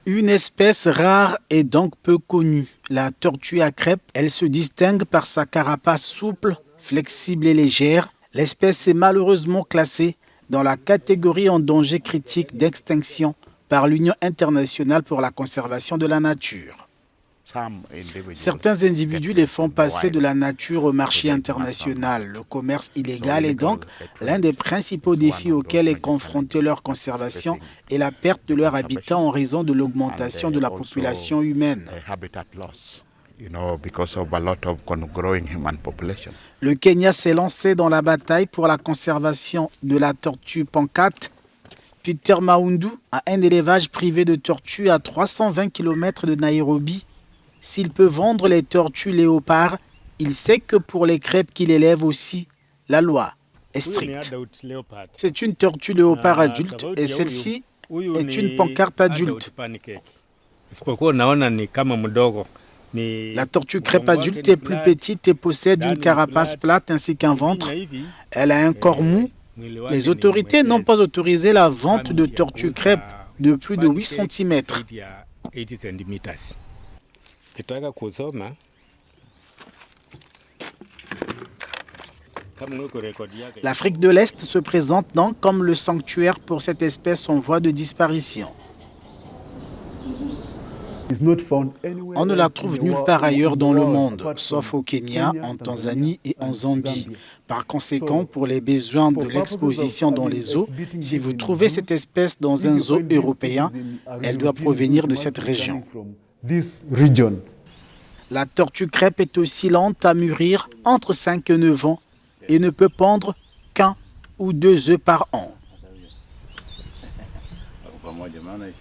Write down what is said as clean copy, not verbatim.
Une espèce rare et donc peu connue, la tortue à crêpes. Elle se distingue par sa carapace souple, flexible et légère. L'espèce est malheureusement classée dans la catégorie en danger critique d'extinction par l'Union internationale pour la conservation de la nature. Certains individus les font passer de la nature au marché international. Le commerce illégal est donc l'un des principaux défis auxquels est confrontée leur conservation et la perte de leur habitat en raison de l'augmentation de la population humaine. Le Kenya s'est lancé dans la bataille pour la conservation de la tortue pancate. Peter Maundu a un élevage privé de tortues à 320 km de Nairobi. S'il peut vendre les tortues léopards, il sait que pour les crêpes qu'il élève aussi, la loi est stricte. C'est une tortue léopard adulte et celle-ci est une pancarte adulte. La tortue crêpe adulte est plus petite et possède une carapace plate ainsi qu'un ventre. Elle a un corps mou. Les autorités n'ont pas autorisé la vente de tortues crêpes de plus de 8 cm. L'Afrique de l'Est se présente donc comme le sanctuaire pour cette espèce en voie de disparition. On ne la trouve nulle part ailleurs dans le monde, sauf au Kenya, en Tanzanie et en Zambie. Par conséquent, pour les besoins de l'exposition dans les zoos, si vous trouvez cette espèce dans un zoo européen, elle doit provenir de cette région. La tortue crêpe est aussi lente à mûrir entre 5 et 9 ans et ne peut pondre qu'1 ou 2 œufs par an.